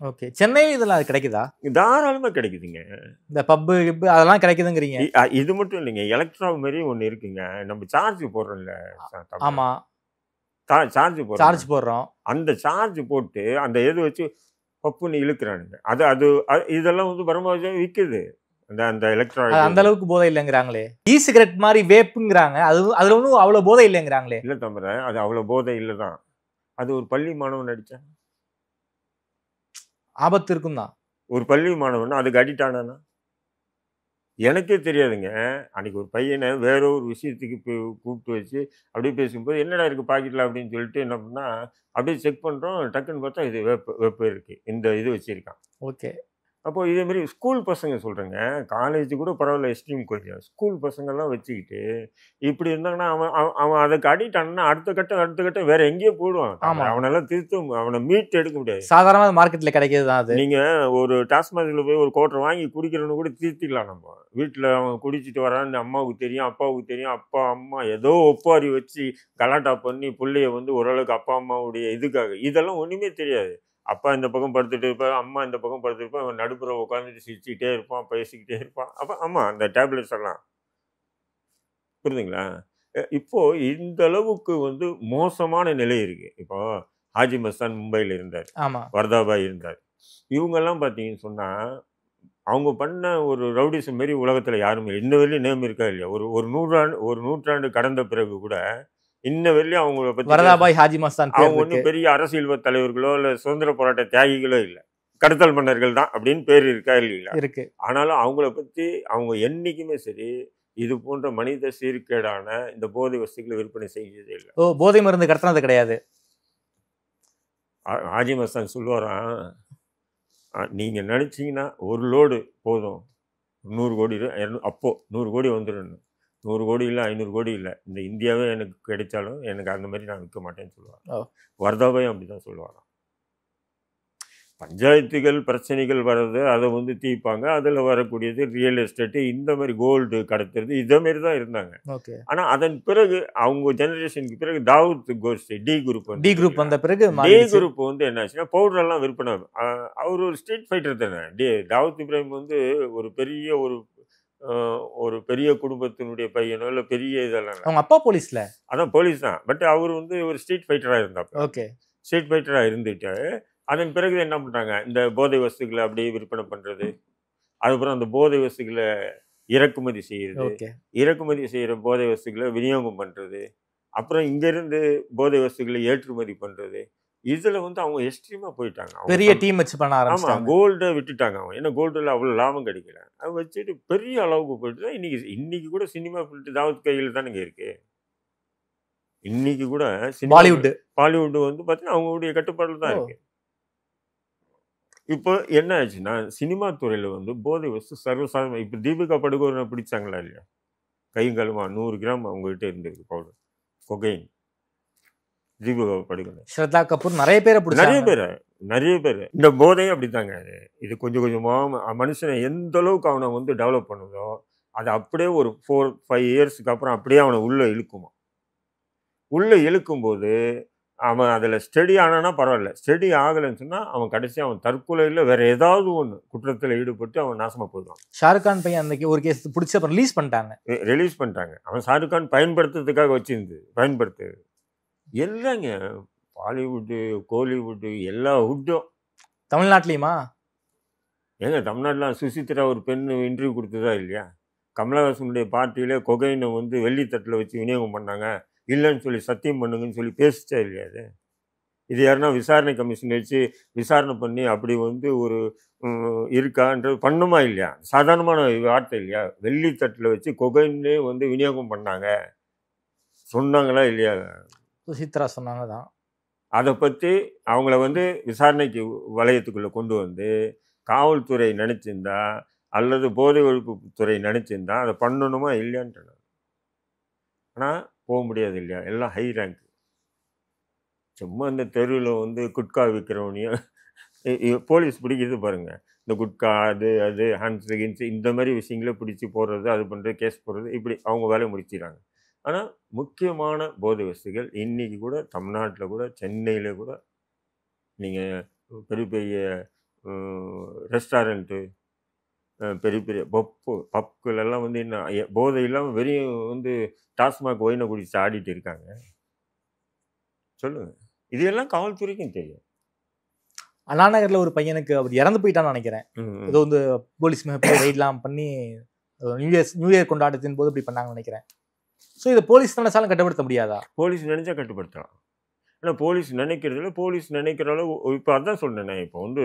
ஓகே. சென்னையில் இதெல்லாம் கிடைக்குதா? தாராளமாக கிடைக்குதுங்க. இந்த பப்பு கிப்பு அதெல்லாம் கிடைக்குதுங்கிறீங்க? இது மட்டும் இல்லைங்க, எலக்ட்ரா மாரி ஒன்று இருக்குங்க. நம்ம சார்ஜ் போடுறோம்ல. ஆமா, சார்ஜ் போடுறோம். அந்த சார்ஜ் போட்டு அந்த எது வச்சு பப்புன்னு இழுக்கிறானுங்க. அது இதெல்லாம் வந்து பரமாவசம் விற்குது. அந்த எலக்ட்ரா அந்த அளவுக்கு போதை இல்லைங்கிறாங்களே. இ சிகரெட் மாதிரி வேப்புங்கிறாங்க. அதுல ஒன்றும் அவ்வளோ போதை இல்லைங்கிறாங்களே. இல்லை தம்பர, அது அவ்வளோ போதை இல்லை தான். அது ஒரு பள்ளி மாணவன் அடிச்சா ஆபத்து இருக்கும் தான். ஒரு பள்ளி மாணவன் அதுக்கு அடிக்ட் ஆனானா எனக்கே தெரியாதுங்க. அன்னைக்கு ஒரு பையனை வேற ஒரு விஷயத்துக்கு கூப்பிட்டு வச்சு அப்படியே பேசும்போது என்னடா இருக்கு பாக்கெட்ல அப்படின்னு சொல்லிட்டு என்ன பண்ணா அப்படியே செக் பண்றோம். டக்குன்னு பார்த்தா இது வெப்ப இருக்கு, இந்த இது வச்சிருக்கான். ஓகே. அப்போ இதே மாதிரி ஸ்கூல் பசங்க சொல்கிறேங்க, காலேஜ் கூட பரவாயில்ல, எஸ்ட்ரீம் கொஞ்சம். ஸ்கூல் பசங்கள்லாம் வச்சுக்கிட்டு இப்படி இருந்தாங்கன்னா அவன் அதுக்கு அடிக்ட் ஆனா அடுத்த கட்டம் வேற எங்கேயோ போடுவான். அவனெல்லாம் திருத்த, அவனை மீட் எடுக்க முடியாது. சாதாரண மார்க்கெட்டில் கிடைக்கிறது தான் அது. நீங்கள் ஒரு டாஸ்மாகில் போய் ஒரு கோட்டரை வாங்கி குடிக்கிறவனு கூட திருத்திக்கலாம். நம்ம வீட்டில் அவன் குடிச்சிட்டு வரான்னு அம்மாவுக்கு தெரியும், அப்பாவுக்கு தெரியும். அப்பா அம்மா ஏதோ ஒப்பாரி வச்சு கலாட்டா பண்ணி பிள்ளைய வந்து ஓரளவுக்கு அப்பா அம்மாவுடைய இதுக்காக, இதெல்லாம் ஒன்றுமே தெரியாது. அப்பா இந்த பக்கம் படுத்துட்டு இருப்பான், அம்மா இந்த பக்கம் படுத்துட்டு இருப்பான், அவன் நடுப்புற உட்காந்துட்டு சிரிச்சுக்கிட்டே இருப்பான், பேசிக்கிட்டே இருப்பான். அப்போ ஆமாம், அந்த டேப்லெட்ஸ் எல்லாம் புரியுதுங்களா? இப்போ இந்த அளவுக்கு வந்து மோசமான நிலை இருக்கு. இப்போ ஹாஜி மஸ்தான் மும்பையில் இருந்தார், வர்தாபாய் இருந்தார். இவங்கெல்லாம் பார்த்தீங்கன்னு சொன்னால் அவங்க பண்ண ஒரு ரவுடிசம் மாரி உலகத்தில் யாருமே இன்ன வரையும் நேம் இருக்கா இல்லையா? ஒரு நூற்றாண்டு கடந்த பிறகு கூட இன்ன வரையும் அவங்கள பத்தி வர்தாபாய் ஹாஜி மஸ்தான் அவங்க ஒன்றும் பெரிய அரசியல் தலைவர்களோ இல்லை சுதந்திர போராட்ட தியாகிகளோ இல்லை, கடத்தல் மன்னர்கள் தான் அப்படின்னு பேர் இருக்கா இல்லைங்களா? இருக்கு. ஆனாலும் அவங்கள பற்றி அவங்க என்னைக்குமே சரி இது போன்ற மனித சீர்கேடான இந்த போதை வஸ்துக்களை விற்பனை செய்யறதே இல்லை. போதை மருந்து கடத்தினது கிடையாது. ஹாஜி மஸ்தான் சொல்லுவாராம், நீங்க நினைச்சீங்கன்னா ஒரு லோடு போதும் 100 கோடி, அப்போ 100 கோடி வந்துடும். 100 கோடி இல்லை, 500 கோடி இல்லை, இந்த இந்தியாவே எனக்கு கிடைச்சாலும் எனக்கு அந்த மாதிரி நான் விற்க மாட்டேன்னு சொல்லுவாங்க. வர்தாபாயும் அப்படிதான் சொல்லுவாராம். பஞ்சாயத்துகள் பிரச்சனைகள் வர்றது அதை வந்து தீர்ப்பாங்க. அதில் வரக்கூடியது ரியல் எஸ்டேட்டு, இந்த மாதிரி கோல்டு கடத்துறது, இதே மாதிரி தான் இருந்தாங்க. ஆனால் அதன் பிறகு அவங்க ஜெனரேஷனுக்கு பிறகு தாவூத் கோட்ஸே டி குரூப் வந்த பிறகு டி குரூப் வந்து என்ன ஆச்சுன்னா பவுடரெல்லாம் விற்பனை. அவர் ஒரு ஸ்ட்ரீட் ஃபைட்டர் தானே. தாவூத் இப்ராஹிம் வந்து ஒரு பெரிய குடும்பத்தினுடைய பையனோ இல்லை பெரிய இதெல்லாம். அவங்க அப்பா போலீஸ்ல, அதான் போலீஸ் தான். பட் அவர் வந்து ஒரு ஸ்ட்ரீட் ஃபைட்டராக இருந்தாப்ப. ஸ்ட்ரீட் ஃபைட்டராக இருந்துட்டு அதன் பிறகு என்ன பண்ணுறாங்க, இந்த போதை வஸ்துக்களை அப்படியே விற்பனை பண்ணுறது, அதுக்கப்புறம் அந்த போதை வஸ்துக்களை இறக்குமதி செய்கிறது, இறக்குமதி செய்கிற போதை வஸ்துக்களை விநியோகம் பண்ணுறது, அப்புறம் இங்கேருந்து போதை வஸ்துக்களை ஏற்றுமதி பண்ணுறது, இதில் வந்து அவங்க எக்ஸ்ட்ரீமாக போயிட்டாங்க. பெரிய டீம் வச்சு பண்ண ஆரம்பிச்சாங்க. ஆமாம், கோல்டை விட்டுட்டாங்க அவங்க. ஏன்னா கோல்டில் அவ்வளோ லாபம் கிடைக்கல. அதை வச்சுட்டு பெரிய அளவுக்கு போயிட்டு தான் இன்னைக்கு கூட சினிமா ஃபீல்டு தாவத் கையில் தானேங்க இருக்கு. இன்னைக்கு கூட பாலிவுட் வந்து பார்த்தீங்கன்னா அவங்களுடைய கட்டுப்பாடில் தான் இருக்கு. இப்போ என்ன ஆச்சுன்னா சினிமா துறையில் வந்து போதை வஸ்து சர்வசாதாரண. இப்போ தீபிகா படுகோனை பிடிச்சாங்களா இல்லையா? கைங்கலமா 100 கிராம் அவங்ககிட்ட இருந்தது பவுடர் கொகைன். தீபிகா படுகோனை, ஸ்ரத்தா கபூர், நிறைய பேர். இந்த போதையும் அப்படித்தாங்க. இது கொஞ்சம் கொஞ்சமாக மனுஷனை எந்த அளவுக்கு அவனை வந்து டெவலப் பண்ணுதோ அது அப்படியே ஒரு 4-5 இயர்ஸுக்கு அப்புறம் அப்படியே அவனை உள்ளே இழுக்குமா. உள்ளே இழுக்கும்போது அவன் அதில் ஸ்டடி ஆனானா பரவாயில்ல, ஸ்டடி ஆகலைன்னு சொன்னால் அவன் கடைசி அவன் தற்கொலையில் வேற ஏதாவது ஒன்று குற்றத்தில் ஈடுபட்டு அவன் நாசமாக போயிடுவான். ஷாருக் கான் பையன் அன்னைக்கு ஒரு கேஸ் பிடிச்சி அப்புறம் ரிலீஸ் பண்ணிட்டாங்க. அவன் ஷாருக் கான் பயன்படுத்துறதுக்காக பயன்படுத்து எல்லாங்க. பாலிவுட்டு, கோலிவுட்டு, எல்லா வுட்டும். தமிழ்நாட்டிலையுமா? ஏங்க தமிழ்நாட்டில் சுசித்ரா ஒரு பெண்ணு இன்டர்வியூ கொடுத்ததா இல்லையா? கமலஹாசனுடைய பார்ட்டியிலே கொகைனை வந்து வெள்ளித்தட்டில் வச்சு விநியோகம் பண்ணாங்க, இல்லைன்னு சொல்லி சத்தியம் பண்ணுங்கன்னு சொல்லி பேசிச்சா இல்லையா? அது இது யாருன்னா விசாரணை கமிஷன் வச்சு விசாரணை பண்ணி அப்படி வந்து ஒரு இருக்கான்றது பண்ணுமா இல்லையா? சாதாரணமான வார்த்தை இல்லையா? வெள்ளித்தட்டில் வச்சு கொகைன்னே வந்து விநியோகம் பண்ணாங்க, சொன்னாங்களா இல்லையா? சுசித்ரா சொன்னாங்க தான். அதை பற்றி அவங்கள வந்து விசாரணைக்கு வளையத்துக்குள்ளே கொண்டு வந்து காவல்துறை நினச்சிருந்தா அல்லது போதை ஒழிப்பு துறை நினச்சிருந்தா அதை பண்ணணுமா இல்லையான்ட்டு. ஆனால் போக முடியாது இல்லையா? எல்லாம் ஹை ரேங்க். சும்மா இந்த தெருவில் வந்து குட்கா விற்கிறவனையும் போலீஸ் பிடிக்கிறது பாருங்கள். இந்த குட்கா அது ஹேண்ட்ஸ் கின்ஸ் இந்த மாதிரி விஷயங்களே பிடிச்சி போடுறது, அது பண்ணுறது, கேஸ் போடுறது, இப்படி அவங்க வேலையை முடிச்சிடறாங்க. ஆனால் முக்கியமான போதை வஸ்துகள் இன்றைக்கி கூட தமிழ்நாட்டில் கூட சென்னையில் கூட நீங்கள் பெரிய பெரிய ரெஸ்டாரண்ட்டு, பெரிய பெரிய பப்புகளெல்லாம் வந்து என்ன போதை இல்லாமல் வெறும் வந்து டாஸ்மாக் ஒயினை குடிச்சு ஆடிட்டு இருக்காங்க. சொல்லுங்கள், இது எல்லாம் காவல்துறைக்கும் தெரியும். அண்ணா நகரில் ஒரு பையனுக்கு அவர் இறந்து போயிட்டான்னு நினைக்கிறேன். ஏதோ வந்து போலீஸ் மிகப்பெரிய ரைட்லாம் பண்ணி நியூ இயர் கொண்டாட்டத்தின் போது இப்படி பண்ணாங்கன்னு நினைக்கிறேன். ஸோ இதை போலீஸ் நினைச்சாலும் கட்டுப்படுத்த முடியாதா? போலீஸ் நினைச்சா கட்டுப்படுத்தலாம். ஆனால் போலீஸ் நினைக்கிறதுல போலீஸ் நினைக்கிற அளவு இப்போ அதான் சொன்னேன். இப்போ வந்து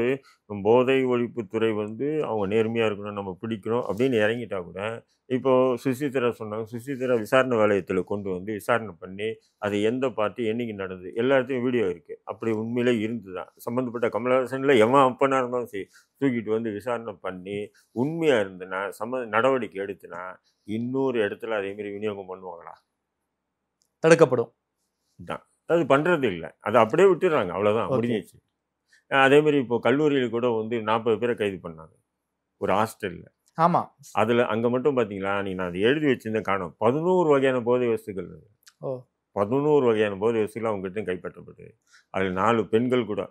போதை ஒழிப்புத்துறை வந்து அவங்க நேர்மையாக இருக்கணும், நம்ம பிடிக்கணும் அப்படின்னு இறங்கிட்டா கூட இப்போது சுசித்ரா சொன்னாங்க, சுசித்ரா விசாரணை வளையத்தில் கொண்டு வந்து விசாரணை பண்ணி அது எந்த பார்ட்டி என்னைக்கு நடந்தது எல்லா இடத்தையும் வீடியோ இருக்குது. அப்படி உண்மையிலே இருந்து தான் சம்மந்தப்பட்ட கமலஹாசனில் எவன் அப்பனாக இருந்தாலும் சரி தூக்கிட்டு வந்து விசாரணை பண்ணி உண்மையாக இருந்துன்னா நடவடிக்கை எடுத்துனா இன்னொரு இடத்துல அதேமாரி விநியோகம் பண்ணுவாங்களா? தடுக்கப்படும். தான் அது பண்ணுறது இல்லை, அதை அப்படியே விட்டுடுறாங்க, அவ்வளோதான், முடிஞ்சிச்சு. அதேமாரி இப்போ கல்லூரியில் கூட வந்து 40 பேரை கைது பண்ணாங்க ஒரு ஹாஸ்டலில். ஆமாம், அதில் அங்கே மட்டும் பார்த்தீங்களா, நான் அதை எழுதி வச்சுருந்தேன், காணும் 11 வகையான போதை வஸ்துகள். 11 வகையான போதை வஸ்துகள் அவங்ககிட்ட கைப்பற்றப்பட்டது. அதில் 4 பெண்கள் கூட.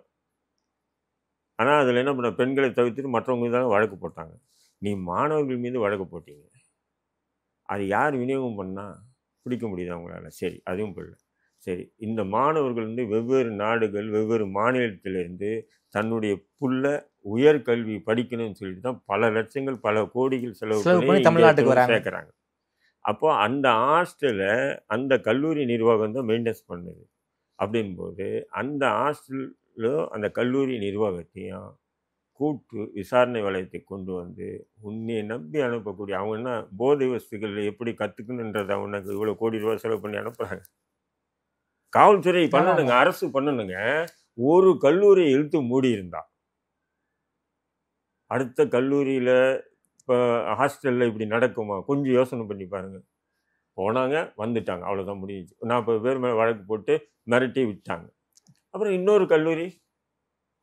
ஆனால் அதில் என்ன பண்ண, பெண்களை தவிர்த்துட்டு மற்றவங்க தான் வழக்கு போட்டாங்க. நீ மாணவர்கள் மீது வழக்கு போட்டீங்க, அது யார் விநியோகம் பண்ணால் பிடிக்க முடியுது அவங்களால? சரி, அதுவும் போயிடல. சரி, இந்த மாணவர்கள் வந்து வெவ்வேறு நாடுகள் வெவ்வேறு மாநிலத்திலிருந்து தன்னுடைய புள்ள உயர்கல்வி படிக்கணும்னு சொல்லிட்டு தான் பல லட்சங்கள் பல கோடிகள் செலவு பண்ணி தமிழ்நாட்டுக்கு சேர்க்குறாங்க. அப்போ அந்த ஹாஸ்டலை அந்த கல்லூரி நிர்வாகம் தான் மெயின்டைன்ஸ் பண்ணுது. அப்படின்போது அந்த ஹாஸ்டலில் அந்த கல்லூரி நிர்வாகத்தையும் கூட்டு விசாரணை வளையத்தை கொண்டு வந்து உன்னையை நம்பி அனுப்பக்கூடிய அவங்க என்ன போதை வஸ்துகள் எப்படி கற்றுக்கணுன்றதை அவனுக்கு இவ்வளோ கோடி ரூபா செலவு பண்ணி அனுப்புகிறாங்க. காவல்துறை பண்ணணுங்க, அரசு பண்ணணுங்க. ஒரு கல்லூரியை இழுத்து மூடி இருந்தா அடுத்த கல்லூரியில் இப்போ ஹாஸ்டலில் இப்படி நடக்குமா? கொஞ்சம் யோசனை பண்ணி பாருங்க. போனாங்க, வந்துட்டாங்க, அவ்வளோதான், முடிஞ்சிச்சு. 40 பேர் மேலே வழக்கு போட்டு மிரட்டி விட்டாங்க. அப்புறம் இன்னொரு கல்லூரி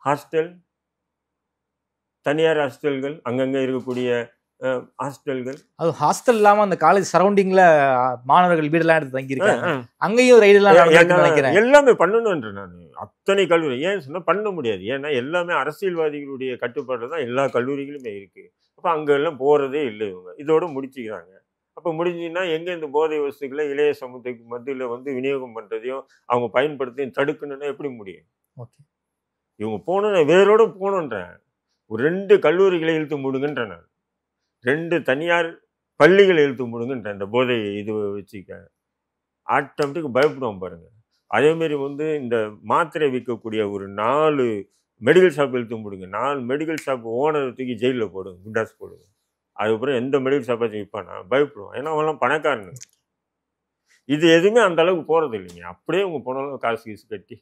ஹாஸ்டல், தனியார் ஹாஸ்டல்கள், அங்கங்கே இருக்கக்கூடிய ஹாஸ்டல்கள். அது ஹாஸ்டல் இல்லாமல் அந்த காலேஜ் சரௌண்டிங்கில் மாணவர்கள் வீடெல்லாம் எடுத்து தங்கியிருக்காங்க. அங்கேயும் ரைடெல்லாம் நினைக்கிறேன். எல்லாமே பண்ணணுன்ற நான் அத்தனை கல்லூரி ஏன் சொன்னால் பண்ண முடியாது. ஏன்னா எல்லாமே அரசியல்வாதிகளுடைய கட்டுப்பாடு தான் எல்லா கல்லூரிகளுமே இருக்குது. அப்போ அங்கெல்லாம் போகிறதே இல்லை இவங்க, இதோடு முடிச்சுக்கிறாங்க. அப்போ முடிஞ்சுன்னா எங்கே இந்த போதை வஸ்துக்களை இளைய சமூகத்துக்கு மத்தியில் வந்து விநியோகம் பண்ணுறதையும் அவங்க பயன்படுத்தையும் தடுக்கணுன்னா எப்படி முடியும்? ஓகே, இவங்க போகணும், வேரோடு போகணுன்றேன். ஒரு 2 கல்லூரிகளை இழுத்து மூடுங்கன்ற நான், 2 தனியார் பள்ளிகளை இழுத்து மூடுங்கன்ற இந்த போதை இது வச்சுக்க ஆட்டோமேட்டிக் பயப்படுவோம் பாருங்க. அதேமாரி வந்து இந்த மாத்திரை விற்கக்கூடிய ஒரு 4 மெடிக்கல் ஷாப் இழுத்து மூடுங்க. 4 மெடிக்கல் ஷாப் ஓனர் தூக்கி ஜெயிலில் போடுங்க, குண்டாஸ் போடுங்க. அதுக்கப்புறம் எந்த மெடிக்கல் ஷாப்பாச்சும் விற்பானா? பயப்படுவோம். ஏன்னா அவங்களாம் பணக்காரனுங்க. இது எதுவுமே அந்த அளவுக்கு போகிறது இல்லைங்க. அப்படியே அவங்க போனாலும் காசு கீசு கட்டி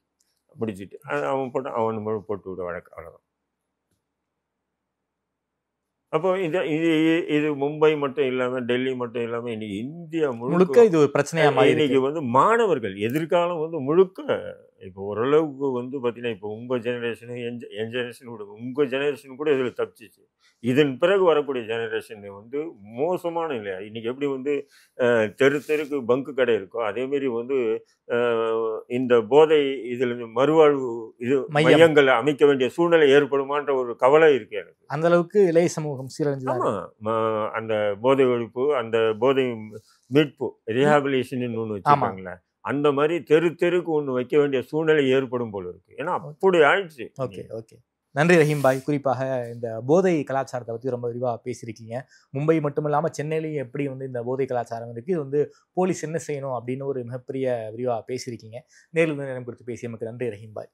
முடிச்சுட்டு அவன் போட்டால் அவன் போட்டு விட வழக்கு, அவ்வளோதான். அப்போ இது மும்பை மட்டும் இல்லாமல் டெல்லி மட்டும் இல்லாமல் இன்னைக்கு இந்தியா முழுக்க இது ஒரு பிரச்சனையாக இன்னைக்கு வந்து மாணவர்கள் எதிர்காலம் வந்து முழுக்க இப்போ ஓரளவுக்கு வந்து பார்த்தீங்கன்னா இப்போ உங்கள் ஜெனரேஷனு என் ஜெனரேஷன் கூட உங்கள் ஜெனரேஷன் கூட இதில் தப்பிச்சிச்சு. இதன் பிறகு வரக்கூடிய ஜெனரேஷன் வந்து மோசமான இல்லையா? இன்னைக்கு எப்படி வந்து தெருக்கு பங்கு கடை இருக்கோ அதேமாரி வந்து இந்த போதை இதில் மறுவாழ்வு இது மையங்களை அமைக்க வேண்டிய சூழ்நிலை ஏற்படுமான்ற ஒரு கவலை இருக்கு எனக்கு. அந்த அளவுக்கு இளைய சமூகம் சீரழிஞ்சு. ஆமாம், அந்த போதை ஒழிப்பு, அந்த போதை மீட்பு ரீஹாபிலிட்டேஷன் ஒன்று வச்சுருக்காங்களே, அந்த மாதிரி தெருக்கு ஒன்று வைக்க வேண்டிய சூழ்நிலை ஏற்படும் போல இருக்கு. ஏன்னா அப்படி ஆயிடுச்சு. ஓகே ஓகே, நன்றி ரஹீம் பாய். குறிப்பாக இந்த போதை கலாச்சாரத்தை பற்றி ரொம்ப விரிவாக பேசியிருக்கீங்க. மும்பை மட்டும் இல்லாமல் சென்னையிலையும் எப்படி வந்து இந்த போதை கலாச்சாரம் இருக்குது, இது வந்து போலீஸ் என்ன செய்யணும் அப்படின்னு ஒரு மிகப்பெரிய விரிவாக பேசியிருக்கீங்க. நேரில் நேரம் கொடுத்து பேசியமைக்கு நன்றி ரஹீம் பாய்.